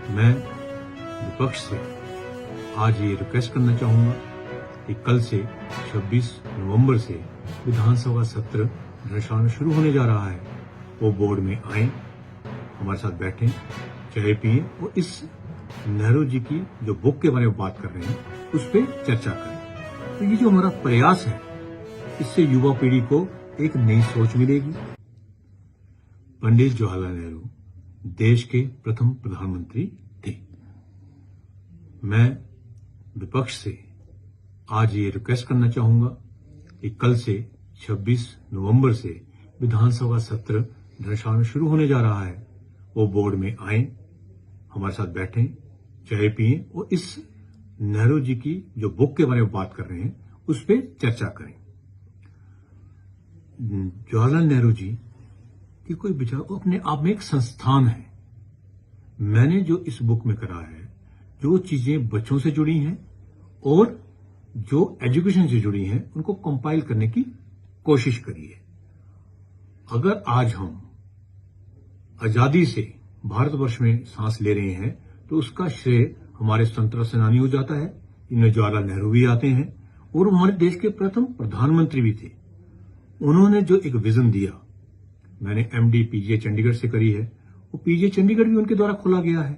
मैं विपक्ष से आज ये रिक्वेस्ट करना चाहूंगा कि कल से 26 नवंबर से विधानसभा सत्र दर्शाना शुरू होने जा रहा है। वो बोर्ड में आए, हमारे साथ बैठें, चाय पिए और इस नेहरू जी की जो बुक के बारे में बात कर रहे हैं उस पर चर्चा करें। तो ये जो हमारा प्रयास है, इससे युवा पीढ़ी को एक नई सोच मिलेगी। पंडित जवाहरलाल नेहरू देश के प्रथम प्रधानमंत्री थे। मैं विपक्ष से आज ये रिक्वेस्ट करना चाहूंगा कि कल से 26 नवंबर से विधानसभा सत्र दर्शाना शुरू होने जा रहा है। वो बोर्ड में आए, हमारे साथ बैठें, चाय पिए और इस नेहरू जी की जो बुक के बारे में बात कर रहे हैं उस पर चर्चा करें। जवाहरलाल नेहरू जी की कोई विचार अपने आप में एक संस्थान है। मैंने जो इस बुक में करा है, जो चीजें बच्चों से जुड़ी हैं और जो एजुकेशन से जुड़ी हैं, उनको कंपाइल करने की कोशिश करी है। अगर आज हम आजादी से भारतवर्ष में सांस ले रहे हैं तो उसका श्रेय हमारे स्वतंत्रता सेनानी हो जाता है। इनमें जवाहरलाल नेहरू भी आते हैं और हमारे देश के प्रथम प्रधानमंत्री भी थे। उन्होंने जो एक विजन दिया, मैंने एमडी पीजीआई चंडीगढ़ से करी है, वो पीजीआई चंडीगढ़ भी उनके द्वारा खोला गया है।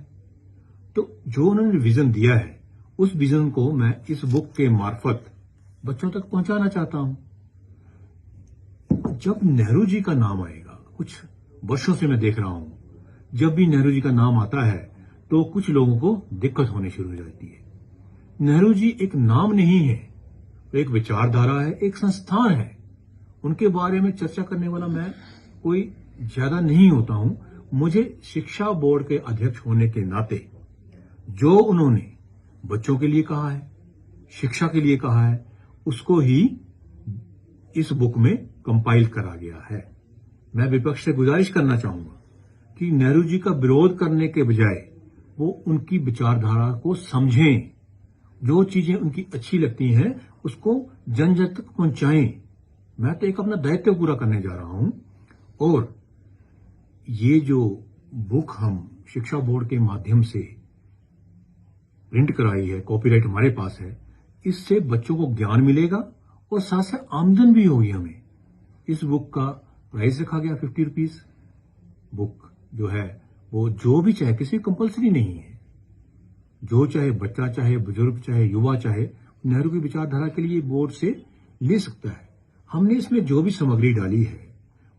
तो जो उन्होंने विजन दिया है, उस विजन को मैं इस बुक के मार्फत बच्चों तक पहुंचाना चाहता हूं। जब नेहरू जी का नाम आएगा, कुछ वर्षों से मैं देख रहा हूं, जब भी नेहरू जी का नाम आता है तो कुछ लोगों को दिक्कत होने शुरू हो जाती है। नेहरू जी एक नाम नहीं है, एक विचारधारा है, एक संस्थान है। उनके बारे में चर्चा करने वाला मैं कोई ज्यादा नहीं होता हूं। मुझे शिक्षा बोर्ड के अध्यक्ष होने के नाते जो उन्होंने बच्चों के लिए कहा है, शिक्षा के लिए कहा है, उसको ही इस बुक में कंपाइल करा गया है। मैं विपक्ष से गुजारिश करना चाहूंगा कि नेहरू जी का विरोध करने के बजाय वो उनकी विचारधारा को समझें, जो चीजें उनकी अच्छी लगती हैं उसको जन जन तक पहुंचाएं। मैं तो एक अपना दायित्व पूरा करने जा रहा हूं और ये जो बुक हम शिक्षा बोर्ड के माध्यम से प्रिंट कराई है, कॉपीराइट हमारे पास है, इससे बच्चों को ज्ञान मिलेगा और साथ साथ आमदन भी होगी हमें। इस बुक का प्राइस रखा गया 50 रुपीज। बुक जो है वो जो भी चाहे, किसी कंपलसरी नहीं है, जो चाहे बच्चा, चाहे बुजुर्ग, चाहे युवा, चाहे नेहरू की विचारधारा के लिए बोर्ड से ले सकता है। हमने इसमें जो भी सामग्री डाली है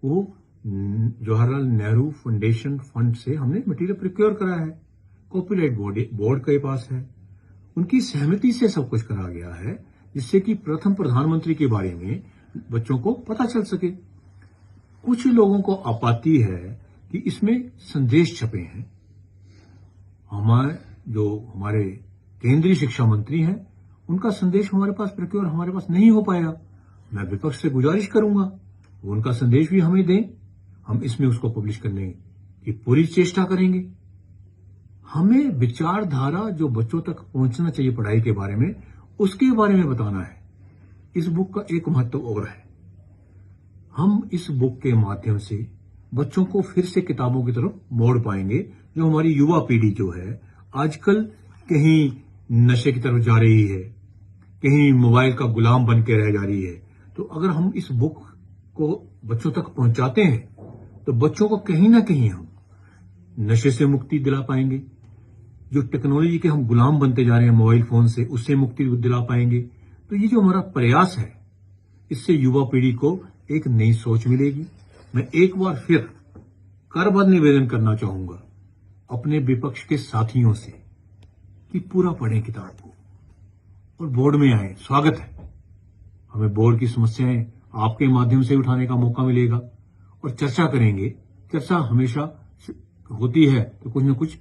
वो जवाहरलाल नेहरू फाउंडेशन फंड से हमने मटेरियल प्रिक्योर करा है। कॉपीराइट बोर्ड के पास है, उनकी सहमति से सब कुछ करा गया है, जिससे कि प्रथम प्रधानमंत्री के बारे में बच्चों को पता चल सके। कुछ लोगों को आपत्ति है कि इसमें संदेश छपे हैं। हमारे केंद्रीय शिक्षा मंत्री हैं, उनका संदेश हमारे पास प्रिक्योर हमारे पास नहीं हो पाया। मैं विपक्ष से गुजारिश करूंगा वो उनका संदेश भी हमें दें, हम इसमें उसको पब्लिश करने की पूरी चेष्टा करेंगे। हमें विचारधारा जो बच्चों तक पहुंचना चाहिए पढ़ाई के बारे में, उसके बारे में बताना है। इस बुक का एक महत्व और है, हम इस बुक के माध्यम से बच्चों को फिर से किताबों की तरफ मोड़ पाएंगे। जो हमारी युवा पीढ़ी जो है आजकल कहीं नशे की तरफ जा रही है, कहीं मोबाइल का गुलाम बन के रह जा रही है, तो अगर हम इस बुक को बच्चों तक पहुंचाते हैं तो बच्चों को कहीं ना कहीं हम नशे से मुक्ति दिला पाएंगे। जो टेक्नोलॉजी के हम गुलाम बनते जा रहे हैं मोबाइल फोन से, उससे मुक्ति दिला पाएंगे। तो ये जो हमारा प्रयास है, इससे युवा पीढ़ी को एक नई सोच मिलेगी। मैं एक बार फिर करबद्ध निवेदन करना चाहूंगा अपने विपक्ष के साथियों से कि पूरा पढ़ें किताब को और बोर्ड में आए। स्वागत है, हमें बोर्ड की समस्याएं आपके माध्यम से उठाने का मौका मिलेगा और चर्चा करेंगे। चर्चा हमेशा होती है तो कुछ न कुछ